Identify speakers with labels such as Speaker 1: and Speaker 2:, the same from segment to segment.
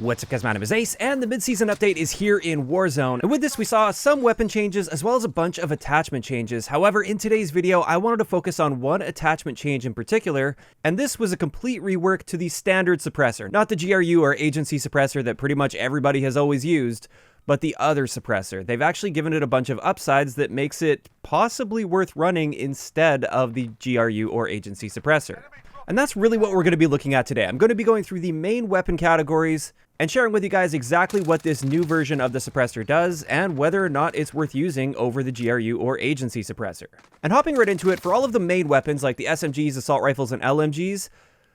Speaker 1: What's up guys, my name is Ace, and the mid-season update is here in Warzone. And with this, we saw some weapon changes as well as a bunch of attachment changes. However, in today's video, I wanted to focus on one attachment change in particular, and this was a complete rework to the standard suppressor. Not the GRU or agency suppressor that pretty much everybody has always used, but the other suppressor. They've actually given it a bunch of upsides that makes it possibly worth running instead of the GRU or agency suppressor. And that's really what we're going to be looking at today. I'm going to be going through the main weapon categories and sharing with you guys exactly what this new version of the suppressor does and whether or not it's worth using over the GRU or agency suppressor. And hopping right into it, for all of the main weapons like the SMGs, assault rifles, and LMGs,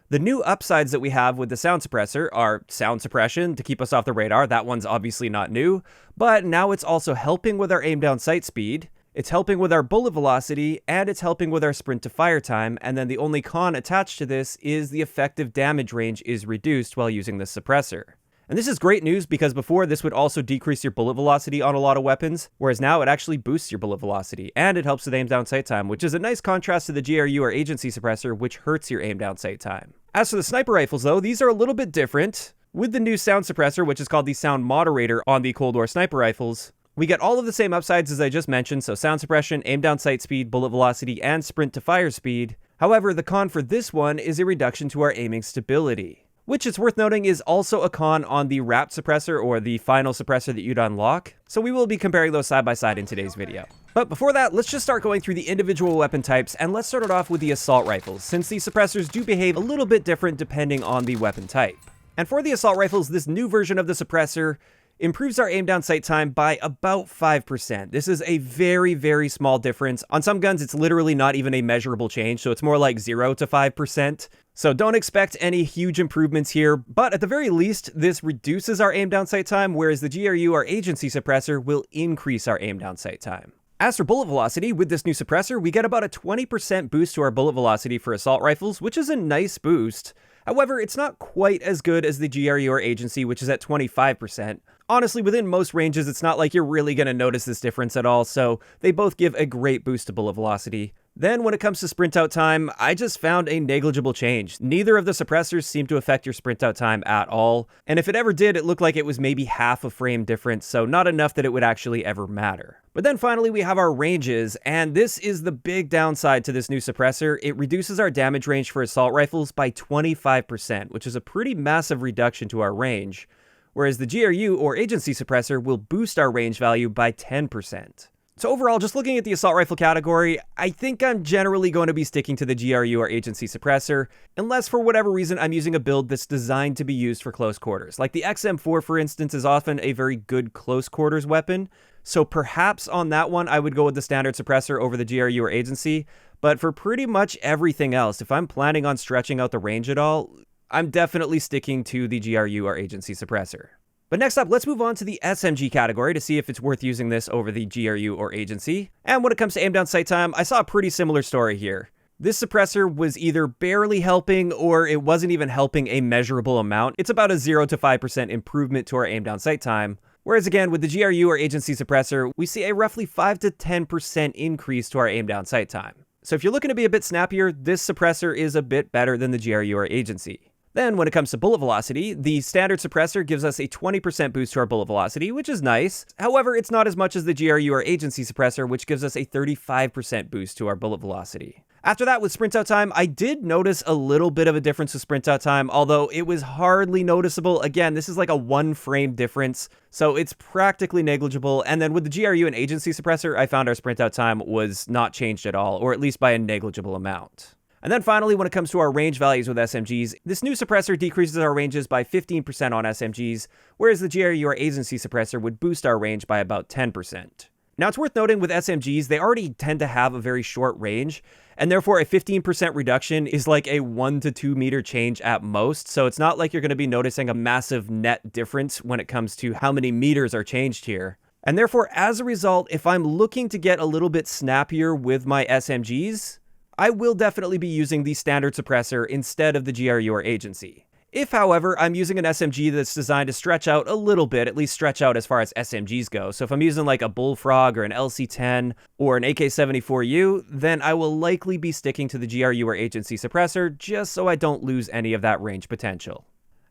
Speaker 1: the new upsides that we have with the sound suppressor are sound suppression to keep us off the radar. That one's obviously not new, but now it's also helping with our aim down sight speed. It's helping with our bullet velocity, and it's helping with our sprint to fire time, and then the only con attached to this is the effective damage range is reduced while using the suppressor. And this is great news because before this would also decrease your bullet velocity on a lot of weapons, whereas now it actually boosts your bullet velocity, and it helps with aim down sight time, which is a nice contrast to the GRU or agency suppressor, which hurts your aim down sight time. As for the sniper rifles though, these are a little bit different. With the new sound suppressor, which is called the sound moderator on the Cold War sniper rifles, we get all of the same upsides as I just mentioned, so sound suppression, aim down sight speed, bullet velocity, and sprint to fire speed. However, the con for this one is a reduction to our aiming stability, which it's worth noting is also a con on the wrapped suppressor or the final suppressor that you'd unlock. So we will be comparing those side by side in today's video. But before that, let's just start going through the individual weapon types, and let's start it off with the assault rifles, since the suppressors do behave a little bit different depending on the weapon type. And for the assault rifles, this new version of the suppressor improves our aim down sight time by about 5%. This is a very, very small difference. On some guns, it's literally not even a measurable change, so it's more like 0 to 5%. So don't expect any huge improvements here, but at the very least, this reduces our aim down sight time, whereas the GRU or agency suppressor will increase our aim down sight time. As for bullet velocity, with this new suppressor, we get about a 20% boost to our bullet velocity for assault rifles, which is a nice boost. However, it's not quite as good as the GRU or agency, which is at 25%. Honestly, within most ranges, it's not like you're really going to notice this difference at all, so they both give a great boost to bullet velocity. Then when it comes to sprint out time, I just found a negligible change. Neither of the suppressors seem to affect your sprint out time at all, and if it ever did, it looked like it was maybe half a frame difference, so not enough that it would actually ever matter. But then finally we have our ranges, and this is the big downside to this new suppressor. It reduces our damage range for assault rifles by 25%, which is a pretty massive reduction to our range, whereas the GRU or agency suppressor will boost our range value by 10%. So overall, just looking at the assault rifle category, I think I'm generally going to be sticking to the GRU or agency suppressor, unless for whatever reason I'm using a build that's designed to be used for close quarters. Like the XM4, for instance, is often a very good close quarters weapon, so perhaps on that one I would go with the standard suppressor over the GRU or agency, but for pretty much everything else, if I'm planning on stretching out the range at all, I'm definitely sticking to the GRU or agency suppressor. But next up, let's move on to the SMG category to see if it's worth using this over the GRU or agency. And when it comes to aim down sight time, I saw a pretty similar story here. This suppressor was either barely helping or it wasn't even helping a measurable amount. It's about a 0 to 5% improvement to our aim down sight time. Whereas again, with the GRU or agency suppressor, we see a roughly 5 to 10% increase to our aim down sight time. So if you're looking to be a bit snappier, this suppressor is a bit better than the GRU or agency. Then when it comes to bullet velocity, the standard suppressor gives us a 20% boost to our bullet velocity, which is nice. However, it's not as much as the GRU or agency suppressor, which gives us a 35% boost to our bullet velocity. After that, with sprint out time, I did notice a little bit of a difference with sprint out time, although it was hardly noticeable. Again, this is like a 1 frame difference, so it's practically negligible. And then with the GRU and agency suppressor, I found our sprint out time was not changed at all, or at least by a negligible amount. And then finally, when it comes to our range values with SMGs, this new suppressor decreases our ranges by 15% on SMGs, whereas the GRU or agency suppressor would boost our range by about 10%. Now, it's worth noting with SMGs, they already tend to have a very short range, and therefore a 15% reduction is like a 1 to 2 meter change at most, so it's not like you're going to be noticing a massive net difference when it comes to how many meters are changed here. And therefore, as a result, if I'm looking to get a little bit snappier with my SMGs, I will definitely be using the standard suppressor instead of the GRU or agency. If, however, I'm using an SMG that's designed to stretch out a little bit, at least stretch out as far as SMGs go, so if I'm using like a Bullfrog or an LC-10 or an AK-74U, then I will likely be sticking to the GRU or agency suppressor just so I don't lose any of that range potential.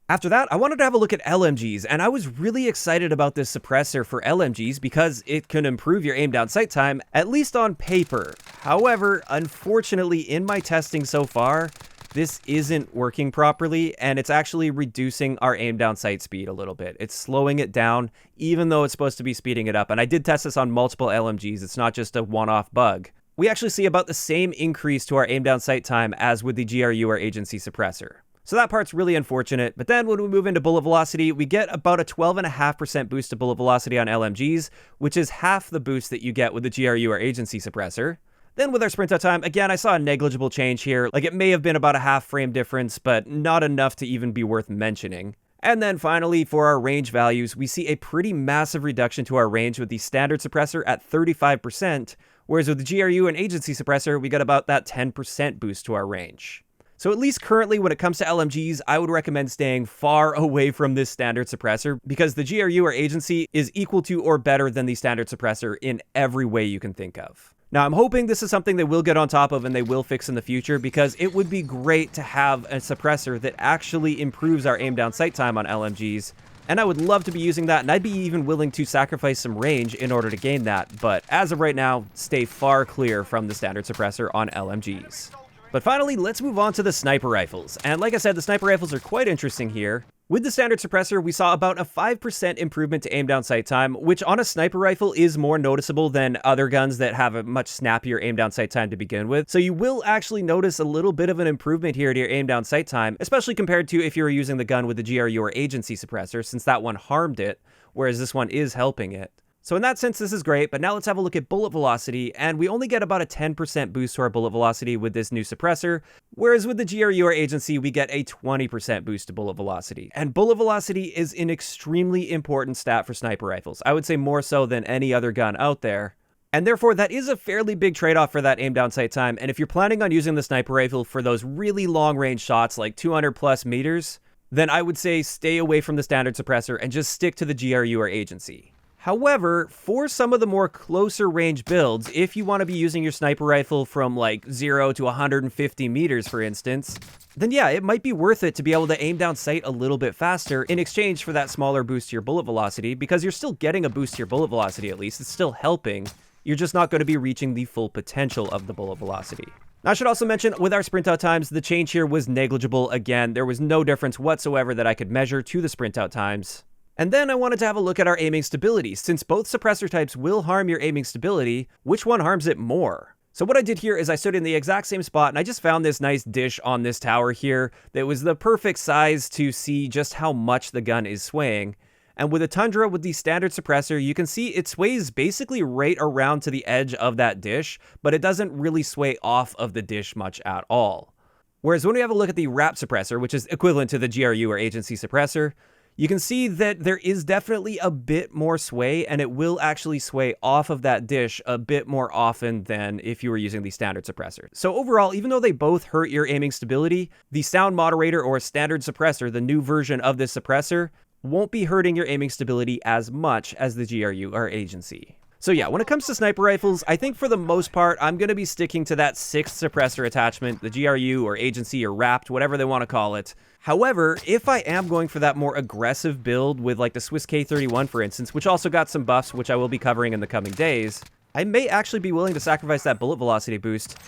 Speaker 1: After that, I wanted to have a look at LMGs, and I was really excited about this suppressor for LMGs because it can improve your aim down sight time, at least on paper. However, unfortunately, in my testing so far, this isn't working properly, and it's actually reducing our aim down sight speed a little bit. It's slowing it down, even though it's supposed to be speeding it up. And I did test this on multiple LMGs. It's not just a one-off bug. We actually see about the same increase to our aim down sight time as with the GRU or agency suppressor. So that part's really unfortunate, but then when we move into bullet velocity, we get about a 12.5% boost to bullet velocity on LMGs, which is half the boost that you get with the GRU or agency suppressor. Then with our sprint out time, again, I saw a negligible change here. Like, it may have been about a half frame difference, but not enough to even be worth mentioning. And then finally, for our range values, we see a pretty massive reduction to our range with the standard suppressor at 35%, whereas with the GRU and agency suppressor, we got about that 10% boost to our range. So at least currently when it comes to LMGs, I would recommend staying far away from this standard suppressor because the GRU or agency is equal to or better than the standard suppressor in every way you can think of. Now, I'm hoping this is something they will get on top of and they will fix in the future because it would be great to have a suppressor that actually improves our aim down sight time on LMGs. And I would love to be using that, and I'd be even willing to sacrifice some range in order to gain that. But as of right now, stay far clear from the standard suppressor on LMGs. But finally, let's move on to the sniper rifles. And like I said, the sniper rifles are quite interesting here. With the standard suppressor, we saw about a 5% improvement to aim down sight time, which on a sniper rifle is more noticeable than other guns that have a much snappier aim down sight time to begin with. So you will actually notice a little bit of an improvement here to your aim down sight time, especially compared to if you were using the gun with the GRU or agency suppressor, since that one harmed it, whereas this one is helping it. So in that sense, this is great, but now let's have a look at bullet velocity, and we only get about a 10% boost to our bullet velocity with this new suppressor, whereas with the GRU or agency, we get a 20% boost to bullet velocity. And bullet velocity is an extremely important stat for sniper rifles. I would say more so than any other gun out there. And therefore, that is a fairly big trade-off for that aim down sight time, and if you're planning on using the sniper rifle for those really long-range shots, like 200 plus meters, then I would say stay away from the standard suppressor and just stick to the GRU or agency. However, for some of the more closer range builds, if you want to be using your sniper rifle from like 0 to 150 meters, for instance, then yeah, it might be worth it to be able to aim down sight a little bit faster in exchange for that smaller boost to your bullet velocity, because you're still getting a boost to your bullet velocity at least. It's still helping. You're just not going to be reaching the full potential of the bullet velocity. Now, I should also mention, with our sprint out times, the change here was negligible. Again, there was no difference whatsoever that I could measure to the sprint out times. And then I wanted to have a look at our aiming stability. Since both suppressor types will harm your aiming stability, which one harms it more? So what I did here is I stood in the exact same spot and I just found this nice dish on this tower here that was the perfect size to see just how much the gun is swaying. And with a Tundra with the standard suppressor, you can see it sways basically right around to the edge of that dish, but it doesn't really sway off of the dish much at all. Whereas when we have a look at the wrap suppressor, which is equivalent to the GRU or agency suppressor, you can see that there is definitely a bit more sway, and it will actually sway off of that dish a bit more often than if you were using the standard suppressor. So overall, even though they both hurt your aiming stability, the sound moderator or standard suppressor, the new version of this suppressor, won't be hurting your aiming stability as much as the GRU or agency. So yeah, when it comes to sniper rifles, I think for the most part, I'm going to be sticking to that 6th suppressor attachment, the GRU or agency or wrapped, whatever they want to call it. However, if I am going for that more aggressive build with like the Swiss K31, for instance, which also got some buffs, which I will be covering in the coming days, I may actually be willing to sacrifice that bullet velocity boost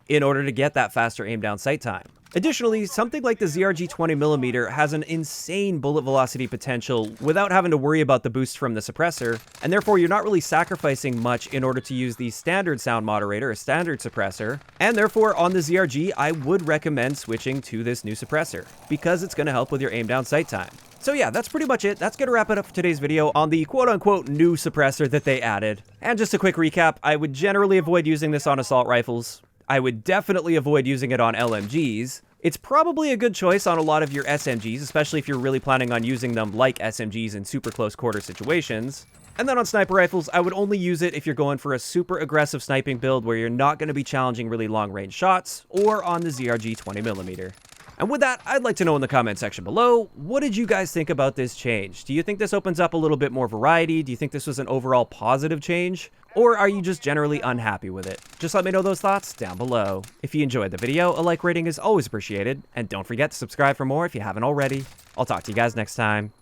Speaker 1: in order to get that faster aim down sight time. Additionally, something like the ZRG 20mm has an insane bullet velocity potential without having to worry about the boost from the suppressor, and therefore you're not really sacrificing much in order to use the standard sound moderator, a standard suppressor, and therefore on the ZRG, I would recommend switching to this new suppressor, because it's going to help with your aim down sight time. So yeah, that's pretty much it. That's going to wrap it up for today's video on the quote-unquote new suppressor that they added. And just a quick recap, I would generally avoid using this on assault rifles. I would definitely avoid using it on LMGs. It's probably a good choice on a lot of your SMGs, especially if you're really planning on using them like SMGs in super close quarter situations. And then on sniper rifles, I would only use it if you're going for a super aggressive sniping build where you're not going to be challenging really long range shots, or on the ZRG 20mm. And with that, I'd like to know in the comment section below, what did you guys think about this change? Do you think this opens up a little bit more variety? Do you think this was an overall positive change? Or are you just generally unhappy with it? Just let me know those thoughts down below. If you enjoyed the video, a like rating is always appreciated, and don't forget to subscribe for more if you haven't already. I'll talk to you guys next time.